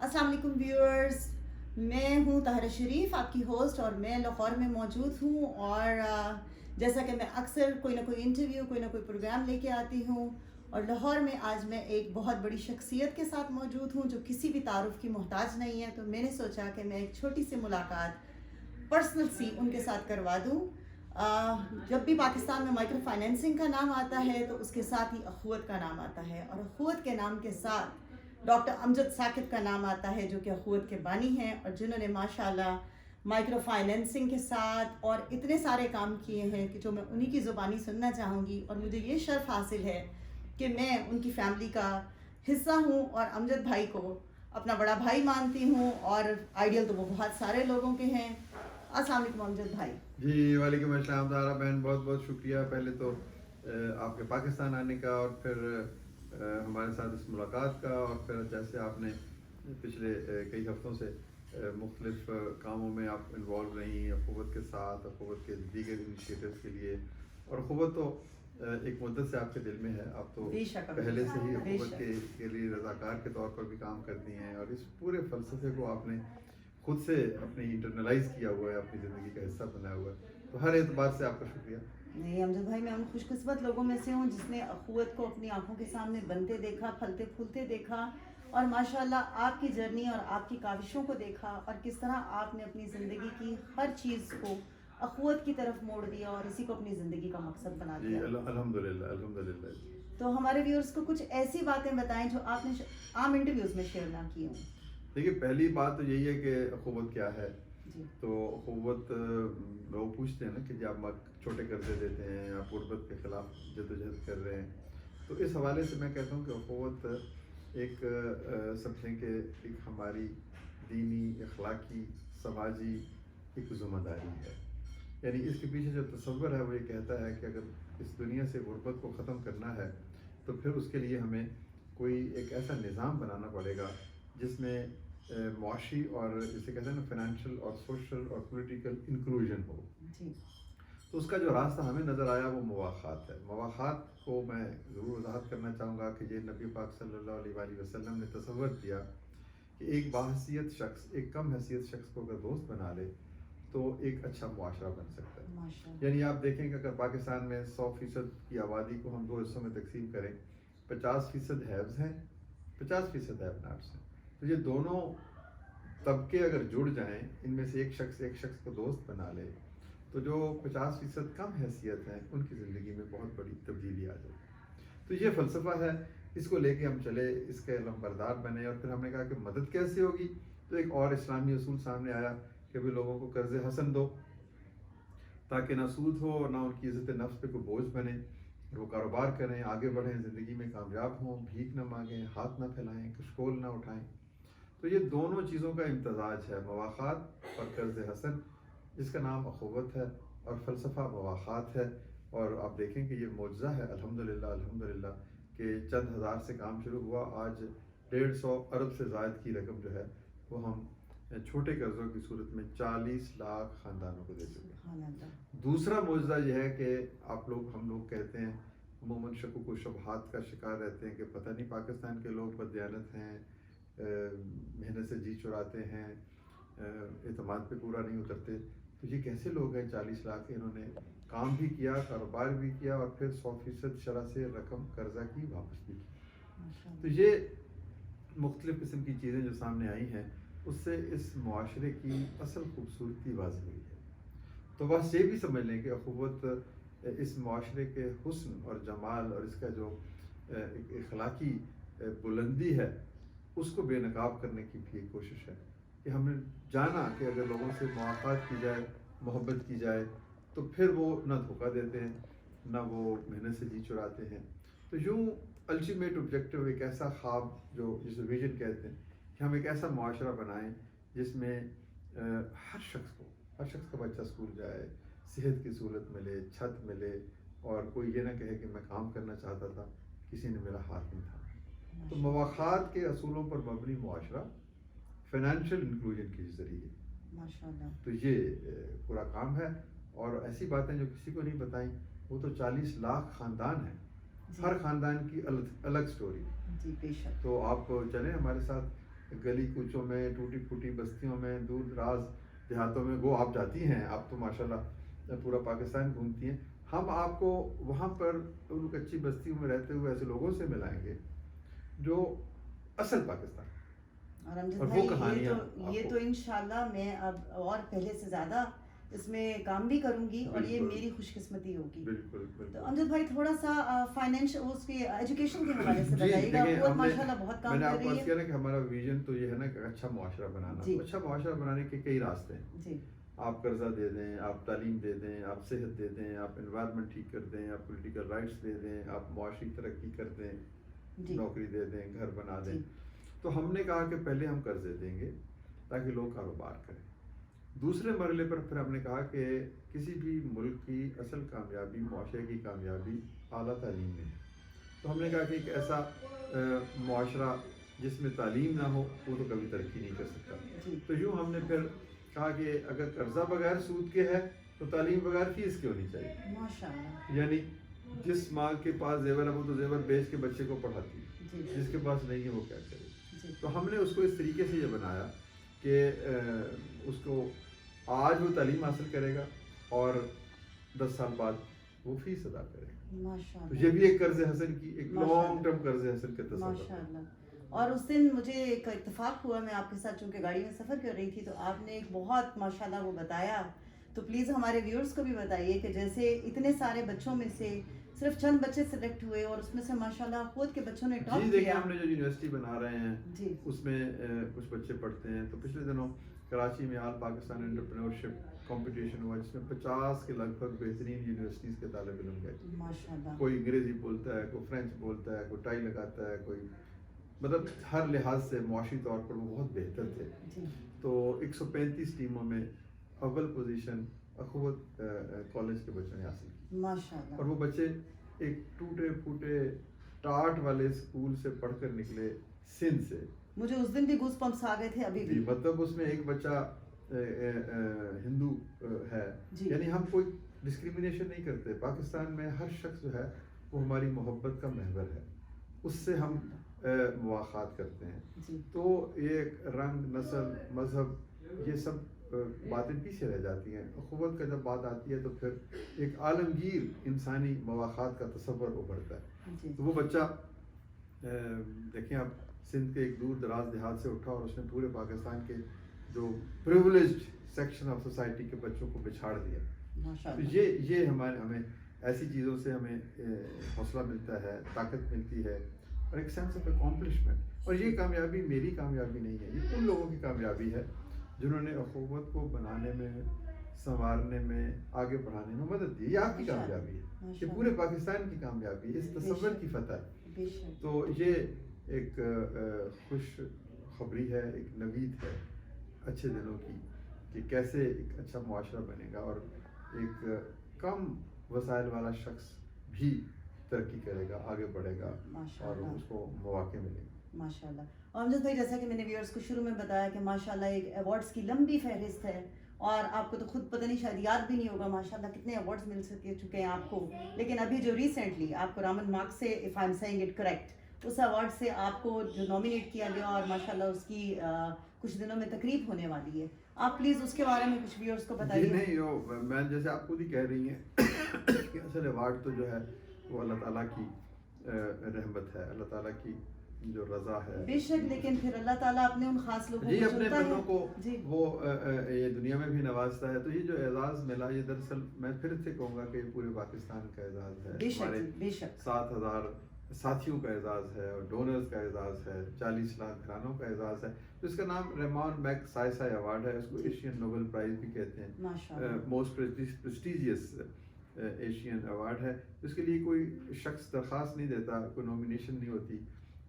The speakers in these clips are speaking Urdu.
السلام علیکم ویورز، میں ہوں طاہرہ شریف، آپ کی ہوسٹ، اور میں لاہور میں موجود ہوں. اور جیسا کہ میں اکثر کوئی نہ کوئی انٹرویو، کوئی نہ کوئی پروگرام لے کے آتی ہوں، اور لاہور میں آج میں ایک بہت بڑی شخصیت کے ساتھ موجود ہوں جو کسی بھی تعارف کی محتاج نہیں ہے. تو میں نے سوچا کہ میں ایک چھوٹی سی ملاقات پرسنل سی ان کے ساتھ کروا دوں. جب بھی پاکستان میں مائکرو فائنینسنگ کا نام آتا ہے تو اس کے ساتھ ہی اخوت کا نام آتا ہے، اور اخوت کے نام کے ساتھ ڈاکٹر امجد ثاقب کا نام آتا ہے، جو کہ اخوت کے بانی ہیں اور جنہوں نے ماشاءاللہ مائکرو فائنینسنگ کے ساتھ اور اتنے سارے کام کیے ہیں کہ جو میں انہی کی زبانی سننا چاہوں گی. اور مجھے یہ شرف حاصل ہے کہ میں ان کی فیملی کا حصہ ہوں اور امجد بھائی کو اپنا بڑا بھائی مانتی ہوں، اور آئیڈیل تو وہ بہت سارے لوگوں کے ہیں. السلام علیکم امجد بھائی. جی وعلیکم السلام طاہرہ بہن، بہت بہت شکریہ پہلے تو آپ کے پاکستان آنے کا، اور پھر ہمارے ساتھ اس ملاقات کا، اور پھر جیسے آپ نے پچھلے کئی ہفتوں سے مختلف کاموں میں آپ انوالو رہی اخوت کے ساتھ، اخوت کے دیگر انیشیٹوز کے لیے. اور اخوت تو ایک مدت سے آپ کے دل میں ہے، آپ تو پہلے سے ہی اخوت کے لیے رضاکار کے طور پر بھی کام کرتی ہیں، اور اس پورے فلسفے کو آپ نے خود سے اپنی انٹرنلائز کیا ہوا ہے، اپنی زندگی کا حصہ بنایا ہوا ہے. تو ہر اعتبار سے آپ کا شکریہ. نہیں امجد بھائی، میں ان خوش قسمت لوگوں میں سے ہوں جس نے اخوت کو اپنی آنکھوں کے سامنے بنتے دیکھا، پھلتے پھولتے دیکھا، اور ماشاءاللہ آپ کی جرنی اور آپ کی کاوشوں کو دیکھا، اور کس طرح آپ نے اپنی زندگی کی ہر چیز کو اخوت کی طرف موڑ دیا اور اسی کو اپنی زندگی کا مقصد بنا جی دیا. الحمدللہ الحمدللہ. تو ہمارے ویورز کو کچھ ایسی باتیں بتائیں جو آپ نے عام انٹرویوز میں شیئر نہ کی ہوں. دیکھیے پہلی بات تو یہی ہے کہ اخوت کیا ہے. جی. تو اخوت لوگ پوچھتے ہیں نا کہ جب آپ چھوٹے قرضے دیتے ہیں، آپ غربت کے خلاف جدوجہد کر رہے ہیں، تو اس حوالے سے میں کہتا ہوں کہ اخوت ایک سمجھیں کہ ایک ہماری دینی، اخلاقی، سماجی ایک ذمہ داری ہے. یعنی اس کے پیچھے جو تصور ہے وہ یہ کہتا ہے کہ اگر اس دنیا سے غربت کو ختم کرنا ہے تو پھر اس کے لیے ہمیں کوئی ایک ایسا نظام بنانا پڑے گا جس میں معاشی اور جسے کہتے ہیں نا فائنینشیل اور سوشل اور پولیٹیکل انکلوژن ہو. جی. تو اس کا جو راستہ ہمیں نظر آیا وہ مواخات ہے. مواخات کو میں ضرور وضاحت کرنا چاہوں گا کہ یہ نبی پاک صلی اللہ علیہ وآلہ وسلم نے تصور کیا کہ ایک باحیثیت شخص ایک کم حیثیت شخص کو اگر دوست بنا لے تو ایک اچھا معاشرہ بن سکتا ہے. یعنی آپ دیکھیں کہ اگر پاکستان میں 100% کی آبادی کو ہم دو حصوں میں تقسیم کریں، 50% ہیوز ہیں، 50% ہیو ناٹس ہیں. تو یہ دونوں طبقے اگر جڑ جائیں، ان میں سے ایک شخص کو دوست بنا لے، تو جو 50% کم حیثیت ہیں ان کی زندگی میں بہت بڑی تبدیلی آ جائے. تو یہ فلسفہ ہے، اس کو لے کے ہم چلے، اس کے علمبردار بنے. اور پھر ہم نے کہا کہ مدد کیسے ہوگی، تو ایک اور اسلامی اصول سامنے آیا کہ بھی لوگوں کو قرض حسن دو تاکہ نہ سود ہو اور نہ ان کی عزت نفس پہ کوئی بوجھ بنے، وہ کاروبار کریں، آگے بڑھیں، زندگی میں کامیاب ہوں، بھیک نہ مانگیں، ہاتھ نہ پھیلائیں، کشکول نہ اٹھائیں. تو یہ دونوں چیزوں کا امتزاج ہے، مواخات اور قرض حسن، جس کا نام اخوت ہے اور فلسفہ مواخات ہے. اور آپ دیکھیں کہ یہ معجزہ ہے الحمدللہ الحمدللہ کہ چند ہزار سے کام شروع ہوا، آج 150 ارب سے زائد کی رقم جو ہے وہ ہم چھوٹے قرضوں کی صورت میں 40 لاکھ خاندانوں کو دے چکے ہیں. دوسرا معجزہ یہ ہے کہ ہم لوگ کہتے ہیں عموماً شکوک و شبہات کا شکار رہتے ہیں کہ پتہ نہیں پاکستان کے لوگ بددیانت ہیں، محنت سے جی چراتے ہیں، اعتماد پہ پورا نہیں اترتے. تو یہ کیسے لوگ ہیں 40 لاکھ، انہوں نے کام بھی کیا، کاروبار بھی کیا، اور پھر 100% شرح سے رقم قرضہ کی واپس بھی کی. تو یہ مختلف قسم کی چیزیں جو سامنے آئی ہیں اس سے اس معاشرے کی اصل خوبصورتی واضح ہوئی ہے. تو بس یہ بھی سمجھ لیں کہ اخوت اس معاشرے کے حسن اور جمال اور اس کا جو اخلاقی بلندی ہے اس کو بے نقاب کرنے کی بھی ایک کوشش ہے. کہ ہم نے جانا کہ اگر لوگوں سے مواقعات کی جائے، محبت کی جائے، تو پھر وہ نہ دھوکہ دیتے ہیں، نہ وہ محنت سے جی چراتے ہیں. تو یوں الٹیمیٹ آبجیکٹو ایک ایسا خواب جو جسے ویژن کہتے ہیں کہ ہم ایک ایسا معاشرہ بنائیں جس میں ہر شخص کا بچہ اسکول جائے، صحت کی سہولت ملے، چھت ملے، اور کوئی یہ نہ کہے کہ میں کام کرنا چاہتا تھا کسی نے میرا ہاتھ نہیں تھا. تو مواخات کے اصولوں پر مبنی معاشرہ فائنینشیل انکلوژن کے ذریعے. تو یہ پورا کام ہے. اور ایسی باتیں جو کسی کو نہیں بتائیں، وہ تو 40 لاکھ خاندان ہیں، ہر خاندان کی الگ سٹوری. تو آپ چلیں ہمارے ساتھ گلی کوچوں میں, ٹوٹی پھوٹی بستیوں میں, دور دراز دیہاتوں میں وہ آپ جاتی ہیں, آپ تو ماشاءاللہ پورا پاکستان گھومتی ہیں, ہم آپ کو وہاں پر ان کچی بستیوں میں رہتے ہوئے ایسے لوگوں سے ملائیں گے جو اصل پاکستان, اور امجد اور وہ بھائی کہانیاں یہ تو انشاءاللہ میں اب اور پہلے سے زیادہ اس میں کام بھی کروں گی, اور یہ میری خوش قسمتی ہوگی. بالکل بالکل. تو امجد بھائی تھوڑا سا فائنینشل اس کی ایجوکیشن کے حوالے سے جی بتائیے گا. دیکھیں, وہ ماشاءاللہ بہت کام میں نے کر آپ کو رہی عرض ہے. کیا نا کہ ہمارا ویژن تو یہ ہے نا کہ اچھا معاشرہ بنانا. جی. اچھا معاشرہ بنانے کے کئی راستے ہیں. جی. آپ قرضہ دے دیں, آپ تعلیم دے دیں, آپ صحت دے دیں, آپ انوائرمنٹ ٹھیک کر دیں, آپ پولیٹیکل رائٹس دے دیں, آپ معاشی ترقی کر دیں, نوکری دے دیں, گھر بنا دیں. تو ہم نے کہا کہ پہلے ہم قرضے دیں گے تاکہ لوگ کاروبار کریں. دوسرے مرحلے پر پھر ہم نے کہا کہ کسی بھی ملک کی اصل کامیابی, معاشرے کی کامیابی اعلیٰ تعلیم میں ہے. تو ہم نے کہا کہ ایک ایسا معاشرہ جس میں تعلیم نہ ہو وہ تو کبھی ترقی نہیں کر سکتا. تو یوں ہم نے پھر کہا کہ اگر قرضہ بغیر سود کے ہے تو تعلیم بغیر فیس کی ہونی چاہیے. ماشاءاللہ. یعنی جس ماں کے پاس زیور ہے وہ تو زیور بیچ کے بچے کو پڑھاتی ہے, جس کے پاس نہیں ہے وہ کیا کرے. تو ہم نے اس کو اس طریقے سے یہ بنایا کہ اس کو آج وہ تعلیم حاصل کرے گا اور 10 سال بعد وہ فیس ادا کرے گا. تو یہ بھی ایک قرض حسن کی, ایک لانگ ٹرم قرض حسن کا تصور. اور اس دن مجھے ایک اتفاق ہوا, میں آپ کے ساتھ چونکہ گاڑی میں سفر کر رہی تھی تو آپ نے ایک بہت ماشاءاللہ وہ بتایا, تو پلیز ہمارے ویورز کو بھی بتائیے کہ جیسے اتنے سارے بچوں میں سے صرف چند بچے سلیکٹ ہوئے اور اس میں سے ماشاءاللہ خود کے بچوں نے ٹاپ کیا. جی دیکھیں, ہم نے جو یونیورسٹی بنا رہے ہیں اس میں کچھ بچے پڑھتے ہیں. تو پچھلے دنوں کراچی میں آل پاکستان انٹرپرینورشپ کمپٹیشن ہوا جس میں 50 کے لگ بھگ بہترین یونیورسٹیز کے طالب علم گئے. ماشاءاللہ. کوئی انگریزی بولتا ہے, کوئی فرینچ بولتا ہے, کوئی ٹائی لگاتا ہے, کوئی مطلب ہر لحاظ سے معاشی طور پر وہ بہت بہتر تھے. تو 135 ٹیموں میں اول پوزیشن اخوت کالج کے بچوں نے حاصل کی ماشاءاللہ. اور وہ بچے ایک ٹوٹے پھوٹے ٹاٹ والے اسکول سے پڑھ کر نکلے سندھ سے. مجھے اس دن بھی گوز پمپس آ گئے تھے ابھی بھی. مطلب اس میں ایک بچہ ہندو ہے, یعنی ہم کوئی ڈسکریمنیشن نہیں کرتے. پاکستان میں ہر شخص جو ہے وہ ہماری محبت کا محور ہے, اس سے ہم مواخات کرتے ہیں. تو یہ رنگ, نسل, مذہب یہ سب باتیں پیچھے رہ جاتی ہیں. اخوت کا جب بات آتی ہے تو پھر ایک عالمگیر انسانی مواخات کا تصور ابھرتا ہے. تو وہ بچہ دیکھیں آپ, سندھ کے ایک دور دراز دیہات سے اٹھا اور اس نے پورے پاکستان کے جو پریولیجڈ سیکشن آف سوسائٹی کے بچوں کو بچھاڑ دیا. تو یہ ہمیں ایسی چیزوں سے ہمیں حوصلہ ملتا ہے, طاقت ملتی ہے اور ایک سینس آف اکمپلشمنٹ. اور یہ کامیابی میری کامیابی نہیں ہے, یہ ان لوگوں کی کامیابی ہے جنہوں نے اخوت کو بنانے میں, سنوارنے میں, آگے بڑھانے میں مدد دی. یہ آپ کی کامیابی ہے, یہ پورے پاکستان کی کامیابی ہے, اس تصور کی فتح ہے. تو یہ ایک خوش خبری ہے, ایک نوید ہے اچھے دنوں کی کہ کیسے ایک اچھا معاشرہ بنے گا اور ایک کم وسائل والا شخص بھی ترقی کرے گا, آگے بڑھے گا اور اس کو مواقع ملیں گے. ماشاءاللہ. اور امجد بھائی جیسا کہ میں نے ویورز کو شروع میں بتایا کہ ماشاءاللہ ایک ایوارڈز کی لمبی فہرست ہے, اور آپ کو تو خود پتہ نہیں, شاید یاد بھی نہیں ہوگا ماشاءاللہ کتنے ایوارڈز مل چکے ہیں آپ کو. لیکن ابھی جو ریسنٹلی آپ کو رامن مارک سے, if I am seeing it correct, اس ایوارڈ سے آپ کو جو نامینیٹ کیا گیا اور ماشاءاللہ اس کی کچھ دنوں میں تقریب ہونے والی ہے. آپ پلیز اس کے بارے میں کچھ ویورز کو بتائیے. نہیں, میں جیسے آپ خود ہی کہہ رہی ہیں کہ اصل ایوارڈ تو جو ہے وہ اللہ تعالیٰ کی رحمت ہے, اللہ تعالیٰ کی جو رضا ہے. بے شک, لیکن پھر اللہ تعالیٰ اپنے ان خاص لوگوں کو اپنے بندوں کو وہ یہ دنیا میں بھی نوازتا ہے. تو یہ جو اعزاز ملا یہ دراصل میں پھر سے کہوں گا کہ یہ پورے پاکستان کا اعزاز ہے. بے شک 7,000 ساتھیوں کا اعزاز ہے اور ڈونرز کا اعزاز ہے, 40 لاکھ گھرانوں کا اعزاز ہے. تو اس کا نام ریمان میک سائسا ایوارڈ ہے, اس کو ایشین نوبل پرائز بھی کہتے ہیں, موسٹ پریسٹیجیس ایشین ایوارڈ ہے. اس کے لیے کوئی شخص درخواست نہیں دیتا, کوئی نامینیشن نہیں ہوتی.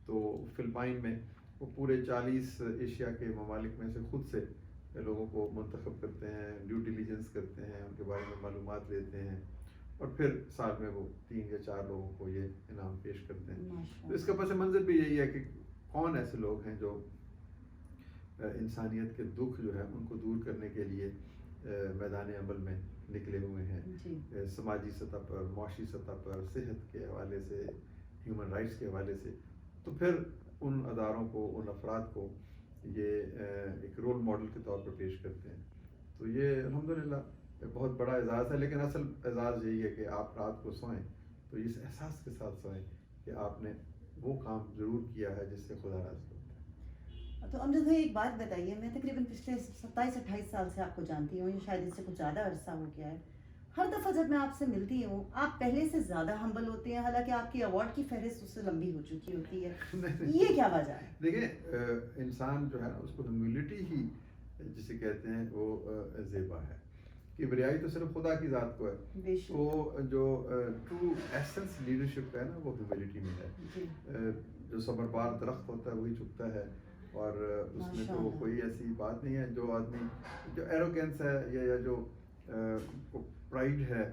تو فلپائن میں وہ پورے 40 ایشیا کے ممالک میں سے خود سے لوگوں کو منتخب کرتے ہیں, ڈیو ڈیلیجنس کرتے ہیں, ان کے بارے میں معلومات لیتے ہیں اور پھر سال میں وہ 3 یا 4 لوگوں کو یہ انعام پیش کرتے ہیں. تو اس کا پس منظر بھی یہی ہے کہ کون ایسے لوگ ہیں جو انسانیت کے دکھ جو ہے ان کو دور کرنے کے لیے میدان عمل میں نکلے ہوئے ہیں, سماجی سطح پر, معاشی سطح پر, صحت کے حوالے سے, ہیومن رائٹس کے حوالے سے. تو پھر ان اداروں کو, ان افراد کو یہ ایک رول ماڈل کے طور پر پیش کرتے ہیں. تو یہ الحمدللہ بہت بڑا اعزاز ہے. لیکن اصل اعزاز یہی ہے کہ آپ رات کو سوئیں تو اس احساس کے ساتھ سوئیں کہ آپ نے وہ کام ضرور کیا ہے جس سے خدا راضی ہوتا ہے. تو امجد بھائی ایک بات بتائیے, میں تقریباً پچھلے 27-28 سال سے آپ کو جانتی ہوں, یا شاید اس سے کچھ زیادہ عرصہ ہو گیا ہے. ہر دفعہ جب میں آپ سے ملتی ہوں آپ پہلے سے زیادہ ہمبل ہوتے ہیں, حالانکہ آپ کی ایوارڈ کی فہرست اس سے لمبی ہو چکی ہوتی ہے. یہ کیا وجہ ہے؟ دیکھیں انسان جو ہے نا اس کو ہیوملٹی ہی جسے کہتے ہیں وہ زیبا ہے. کبریائی تو صرف خدا کی ذات کو ہے. تو جو ٹرو ایسنس لیڈرشپ ہے نا وہ ہیوملٹی میں ہے. جو صبربار درخت ہوتا ہے وہی جھکتا ہے, اور اس میں تو کوئی ایسی بات نہیں ہے. جو آدمی جو ایروگینس ہے یا جو پرائڈ ہے,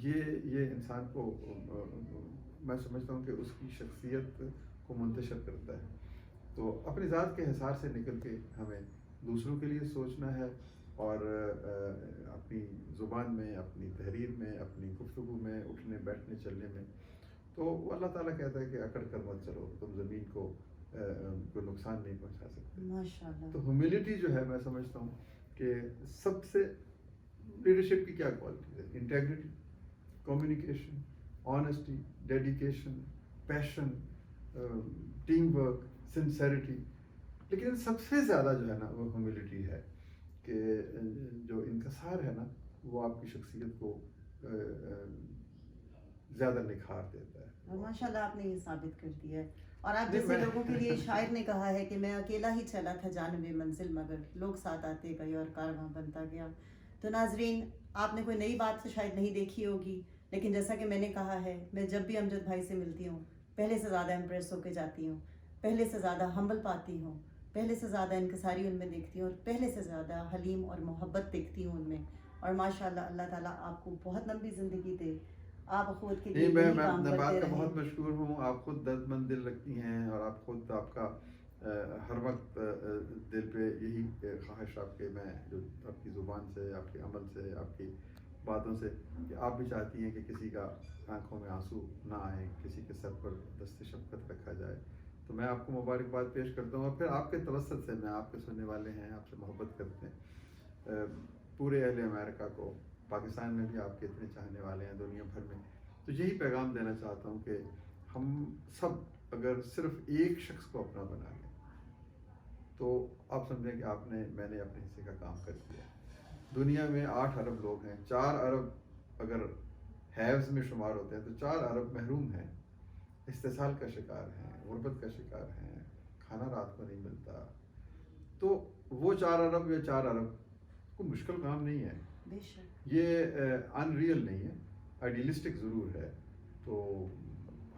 یہ انسان کو میں سمجھتا ہوں کہ اس کی شخصیت کو منتشر کرتا ہے. تو اپنی ذات کے حصار سے نکل کے ہمیں دوسروں کے لیے سوچنا ہے, اور اپنی زبان میں, اپنی تحریر میں, اپنی گفتگو میں, اٹھنے بیٹھنے چلنے میں. تو وہ اللہ تعالیٰ کہتا ہے کہ اکڑ کر مت چلو, تم زمین کو کوئی نقصان نہیں پہنچا سکتے. ماشاءاللہ. تو ہیوملٹی جو ہے میں سمجھتا ہوں کہ سب سے لیڈرشپ کی کیا کوالٹی ہے. انٹیگریٹی, کمیونیکیشن, آنیسٹی, ڈیڈیکیشن, پیشن, ٹیم ورک, سنسیریٹی. لیکن سب سے زیادہ جو ہے نا وہ ہیوملٹی ہے کہ جو انکسار ہے نا وہ آپ کی شخصیت کو زیادہ نکھار دیتا ہے. اور ماشاءاللہ آپ نے یہ ثابت کر دیا ہے. اور آپ جیسے لوگوں کے لیے شاعر نے کہا ہے کہ میں اکیلا ہی چلا تھا جانب منزل, مگر لوگ ساتھ آتے گئے اور کارواں بنتا گیا. تو ناظرین, آپ نے کوئی نئی بات تو شاید نہیں دیکھی ہوگی, لیکن جیسا کہ میں نے کہا ہے, میں جب بھی امجد بھائی سے ملتی ہوں پہلے سے زیادہ امپریس ہو کے جاتی ہوں, پہلے سے زیادہ ہمبل پاتی ہوں, پہلے سے زیادہ انکساری ان میں دیکھتی ہوں, اور پہلے سے زیادہ حلیم اور محبت دیکھتی ہوں ان میں. اور ماشاءاللہ اللہ تعالیٰ آپ کو بہت لمبی زندگی دے. آپ اخوت کے لیے میں کام بات کرتے کا رہیں. بہت مشکور ہوں. آپ خود درد مند دل رکھتی ہیں, اور آپ خود آپ کا ہر وقت دل پہ یہی خواہش آپ کے, میں جو آپ کی زبان سے, آپ کے عمل سے, آپ کی باتوں سے, کہ آپ بھی چاہتی ہیں کہ کسی کا آنکھوں میں آنسو نہ آئے, کسی کے سر پر دست شفقت رکھا جائے. تو میں آپ کو مبارکباد پیش کرتا ہوں, اور پھر آپ کے توسط سے میں, آپ کے سننے والے ہیں, آپ سے محبت کرتے ہیں, پورے اہل امریکہ کو, پاکستان میں بھی آپ کے اتنے چاہنے والے ہیں, دنیا بھر میں. تو یہی پیغام دینا چاہتا ہوں کہ ہم سب اگر صرف ایک شخص کو اپنا بنا لیں تو آپ سمجھیں کہ میں نے اپنے حصے کا کام کر دیا. دنیا میں 8 ارب لوگ ہیں, 4 ارب اگر ہیوز میں شمار ہوتے ہیں تو 4 ارب محروم ہیں, استحصال کا شکار ہیں, غربت کا شکار ہیں, کھانا رات کو نہیں ملتا. تو وہ 4 ارب یا 4 ارب کوئی مشکل کام نہیں ہے. یہ ان ریئل نہیں ہے, آئیڈیلسٹک ضرور ہے. تو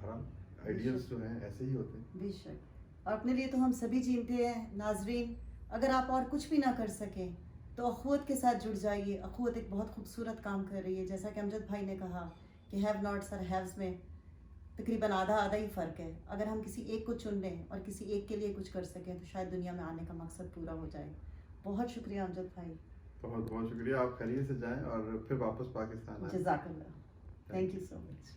حرام آئیڈیلس جو ہیں ایسے ہی ہوتے ہیں. بے شک. اور اپنے لیے تو ہم سبھی جیتے ہیں. ناظرین, اگر آپ اور کچھ بھی نہ کر سکیں تو اخوت کے ساتھ جڑ جائیے. اخوت ایک بہت خوبصورت کام کر رہی ہے. جیسا کہ امجد بھائی نے کہا کہ ہیو ناٹس اور ہیوز میں تقریباً آدھا ہی فرق ہے. اگر ہم کسی ایک کو چن لیں اور کسی ایک کے لیے کچھ کر سکیں تو شاید دنیا میں آنے کا مقصد پورا ہو جائے. بہت شکریہ امجد بھائی. بہت بہت شکریہ. آپ خیریت سے جائیں اور پھر واپس پاکستان آئیں. جزاک اللہ. Thank you so much.